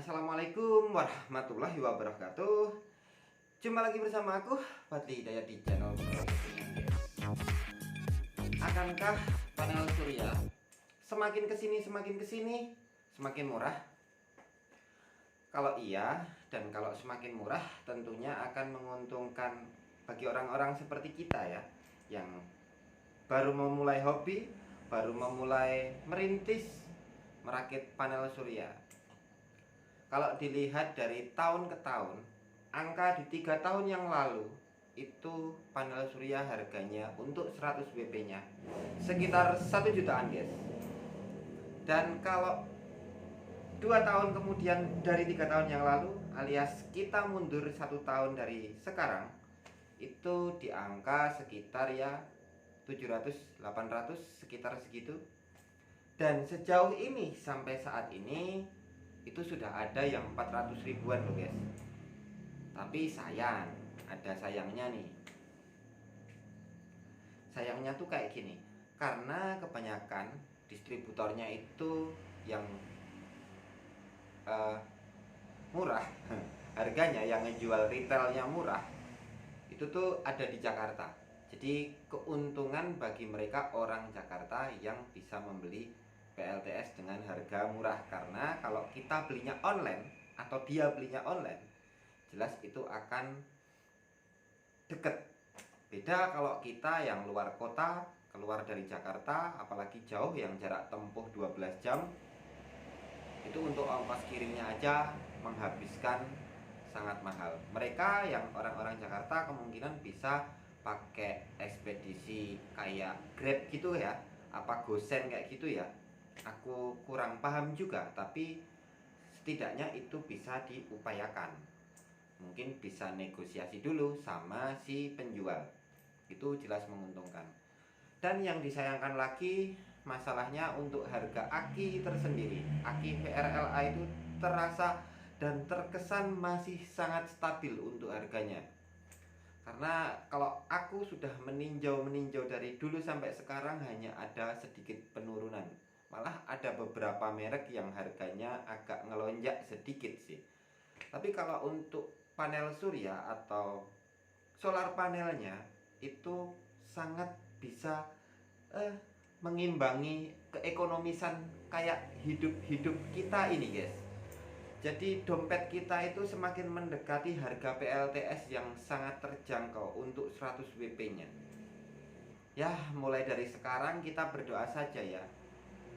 Assalamualaikum warahmatullahi wabarakatuh. Jumpa lagi bersama aku, Fadli Hidayat, di channel Akankah panel surya semakin kesini semakin murah? Kalau iya, dan kalau semakin murah tentunya akan menguntungkan bagi orang-orang seperti kita ya, yang baru memulai hobi, baru memulai merintis merakit panel surya. Kalau dilihat dari tahun ke tahun, angka di 3 tahun yang lalu itu panel surya harganya untuk 100 WP-nya sekitar 1 jutaan, guys. Dan kalau 2 tahun kemudian dari 3 tahun yang lalu, alias kita mundur 1 tahun dari sekarang, itu di angka sekitar ya 700, 800, sekitar segitu. Dan sejauh ini sampai saat ini itu sudah ada yang 400 ribuan loh, guys. Tapi sayang, ada sayangnya nih. Sayangnya tuh kayak gini, karena kebanyakan distributornya itu yang murah harganya, yang ngejual retailnya murah, itu tuh ada di Jakarta. Jadi keuntungan bagi mereka orang Jakarta yang bisa membeli PLTS dengan harga murah. Karena kalau kita belinya online atau dia belinya online, jelas itu akan deket. Beda kalau kita yang luar kota, keluar dari Jakarta, apalagi jauh yang jarak tempuh 12 jam, itu untuk ongkos kirimnya aja menghabiskan sangat mahal. Mereka yang orang-orang Jakarta kemungkinan bisa pakai ekspedisi kayak Grab gitu ya, apa Gosen kayak gitu ya. Aku kurang paham juga, tapi setidaknya itu bisa diupayakan. Mungkin bisa negosiasi dulu sama si penjual. Itu jelas menguntungkan. Dan yang disayangkan lagi, masalahnya untuk harga aki tersendiri. Aki VRLA itu terasa dan terkesan masih sangat stabil untuk harganya. Karena kalau aku sudah meninjau dari dulu sampai sekarang, hanya ada sedikit penurunan. Malah ada beberapa merek yang harganya agak ngelonjak sedikit sih. Tapi kalau untuk panel surya atau solar panelnya itu sangat bisa mengimbangi keekonomisan kayak hidup kita ini, guys. Jadi dompet kita itu semakin mendekati harga PLTS yang sangat terjangkau untuk 100 WP-nya. Ya, mulai dari sekarang kita berdoa saja ya.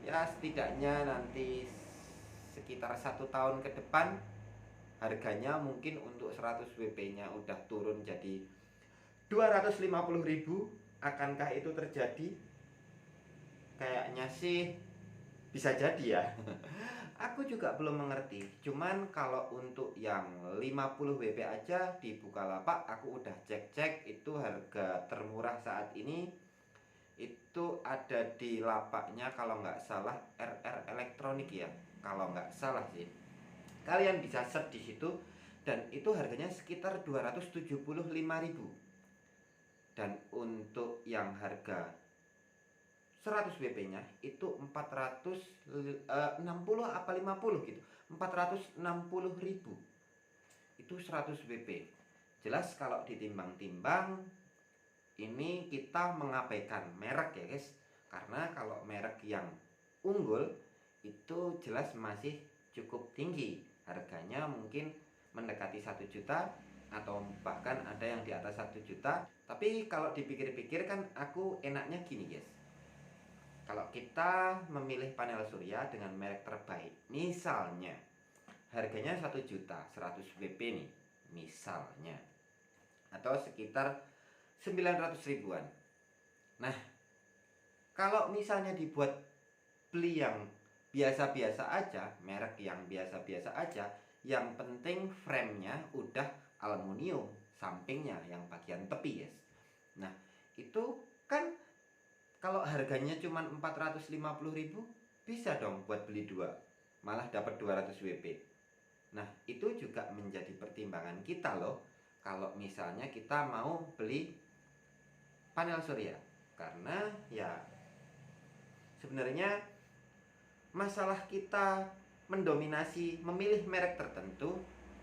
Ya, setidaknya nanti sekitar 1 tahun ke depan harganya mungkin untuk 100 WP-nya udah turun jadi 250.000. Akankah itu terjadi? Kayaknya sih bisa jadi ya. Aku juga belum mengerti. Cuman kalau untuk yang 50 WP aja di Bukalapak aku udah cek-cek, itu harga termurah saat ini itu ada di lapaknya kalau nggak salah RR Elektronik ya. Kalau nggak salah sih. Kalian bisa search di situ, dan itu harganya sekitar 275.000. Dan untuk yang harga 100 WP-nya itu 460 apa 50 gitu. 460.000. Itu 100 WP. Jelas kalau ditimbang-timbang ini kita mengabaikan merek ya, guys. Karena kalau merek yang unggul itu jelas masih cukup tinggi. Harganya mungkin mendekati 1 juta atau bahkan ada yang di atas 1 juta. Tapi kalau dipikir-pikir kan aku enaknya gini, guys. Kalau kita memilih panel surya dengan merek terbaik, misalnya harganya 1 juta 100 WP nih, misalnya, atau sekitar 900 ribuan. Nah, kalau misalnya dibuat beli yang biasa-biasa aja, merek yang biasa-biasa aja, yang penting framenya udah aluminium, sampingnya yang bagian tepi, guys. Nah, itu kan kalau harganya cuma 450.000, bisa dong buat beli dua, malah dapat 200 WP. Nah, itu juga menjadi pertimbangan kita loh, kalau misalnya kita mau beli panel surya. Karena ya sebenarnya masalah kita mendominasi memilih merek tertentu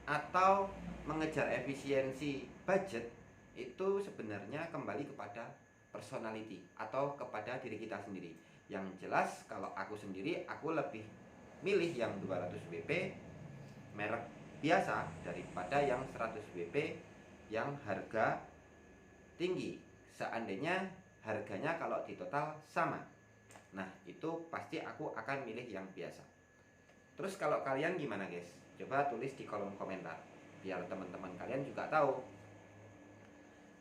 atau mengejar efisiensi budget, itu sebenarnya kembali kepada personality atau kepada diri kita sendiri. Yang jelas kalau aku sendiri, aku lebih milih yang 200 WP merek biasa daripada yang 100 WP yang harga tinggi. Seandainya harganya kalau di total sama, nah itu pasti aku akan milih yang biasa. Terus kalau kalian gimana guys? Coba tulis di kolom komentar biar teman-teman kalian juga tahu.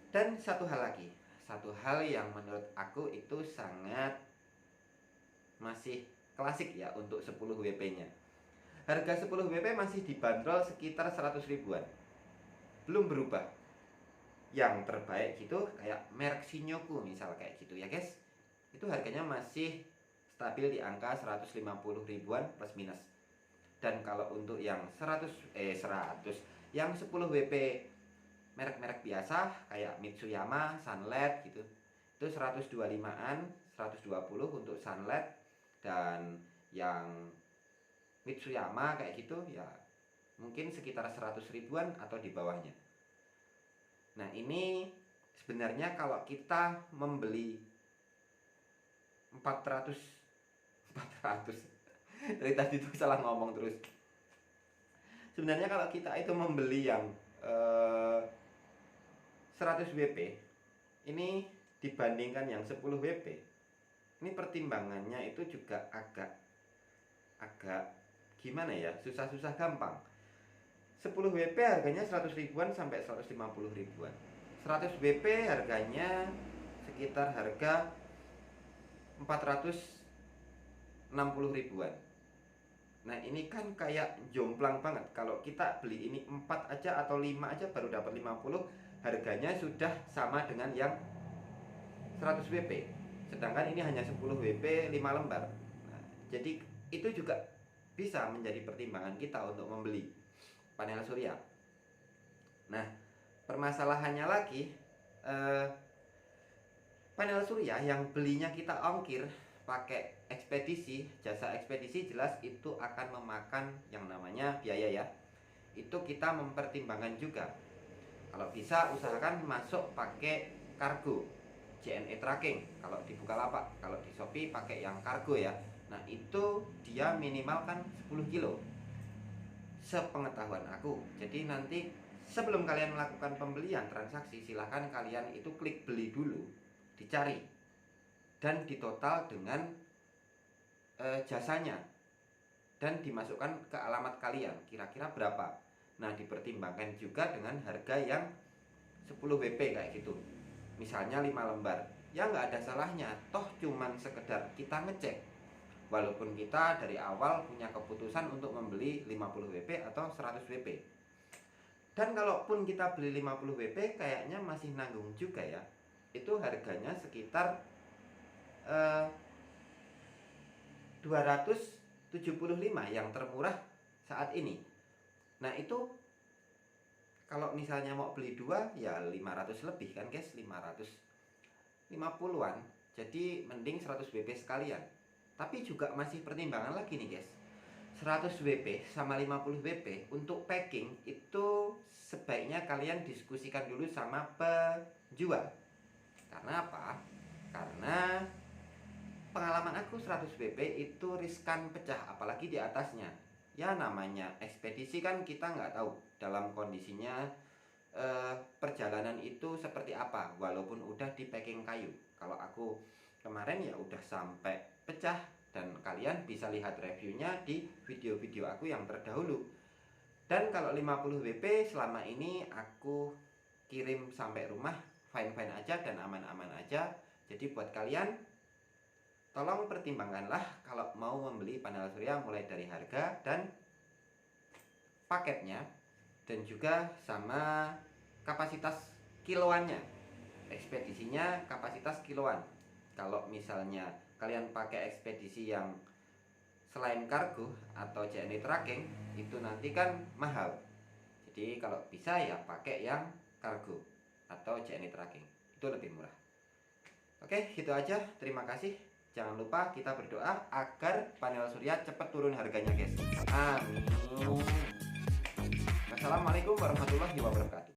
Dan satu hal lagi, satu hal yang menurut aku itu sangat masih klasik ya untuk 10 WP-nya. Harga 10 WP masih dibanderol sekitar 100 ribuan. Belum berubah. Yang terbaik gitu kayak merek Shinyoku misal kayak gitu ya guys. Itu harganya masih stabil di angka 150 ribuan plus minus. Dan kalau untuk yang 100 yang 10 WP merek-merek biasa kayak Mitsuyama, Sunlight gitu, itu 125-an, 120 untuk Sunlight. Dan yang Mitsuyama kayak gitu ya mungkin sekitar 100 ribuan atau di bawahnya. Nah ini sebenarnya kalau kita membeli 400 dari tadi tuh salah ngomong terus. Sebenarnya kalau kita itu membeli yang 100 WP ini dibandingkan yang 10 WP, ini pertimbangannya itu juga agak gimana ya, susah-susah gampang. 10 WP harganya 100 ribuan sampai 150 ribuan. 100 WP harganya sekitar harga 460 ribuan. Nah ini kan kayak jomplang banget. Kalau kita beli ini 4 aja atau 5 aja baru dapat 50, harganya sudah sama dengan yang 100 WP. Sedangkan ini hanya 10 WP 5 lembar. Nah, jadi itu juga bisa menjadi pertimbangan kita untuk membeli panel surya. Nah, permasalahannya lagi, panel surya yang belinya kita ongkir pakai ekspedisi, jasa ekspedisi, jelas itu akan memakan yang namanya biaya ya. Itu kita mempertimbangkan juga. Kalau bisa usahakan masuk pakai kargo, JNE tracking. Kalau di Bukalapak, kalau di Shopee pakai yang kargo ya. Nah itu dia minimal kan 10 kilo sepengetahuan aku. Jadi nanti sebelum kalian melakukan pembelian transaksi, silahkan kalian itu klik beli dulu, dicari dan ditotal dengan jasanya dan dimasukkan ke alamat kalian kira-kira berapa. Nah dipertimbangkan juga dengan harga yang 10 WP kayak gitu. Misalnya 5 lembar, ya nggak ada salahnya, toh cuman sekedar kita ngecek. Walaupun kita dari awal punya keputusan untuk membeli 50 WP atau 100 WP. Dan kalaupun kita beli 50 WP kayaknya masih nanggung juga ya. Itu harganya sekitar 275 yang termurah saat ini. Nah itu kalau misalnya mau beli 2 ya 500 lebih kan guys, 550-an. Jadi mending 100 WP sekalian. Tapi juga masih pertimbangan lagi nih guys, 100 WP sama 50 WP untuk packing itu sebaiknya kalian diskusikan dulu sama penjual. Karena apa? Karena pengalaman aku 100 WP itu riskan pecah, apalagi di atasnya. Ya namanya ekspedisi kan kita nggak tahu dalam kondisinya perjalanan itu seperti apa, walaupun udah di packing kayu. Kalau aku kemarin ya udah sampai pecah, dan kalian bisa lihat reviewnya di video-video aku yang terdahulu. Dan kalau 50 WP selama ini aku kirim sampai rumah fine-fine aja dan aman-aman aja. Jadi buat kalian tolong pertimbangkanlah kalau mau membeli panel surya, mulai dari harga dan paketnya, dan juga sama kapasitas kiloannya. Ekspedisinya kapasitas kiloan. Kalau misalnya kalian pakai ekspedisi yang selain kargo atau JNE tracking, itu nanti kan mahal. Jadi kalau bisa ya pakai yang kargo atau JNE tracking, itu lebih murah. Oke, gitu aja. Terima kasih. Jangan lupa kita berdoa agar panel surya cepat turun harganya, guys. Amin. Wassalamualaikum warahmatullahi wabarakatuh.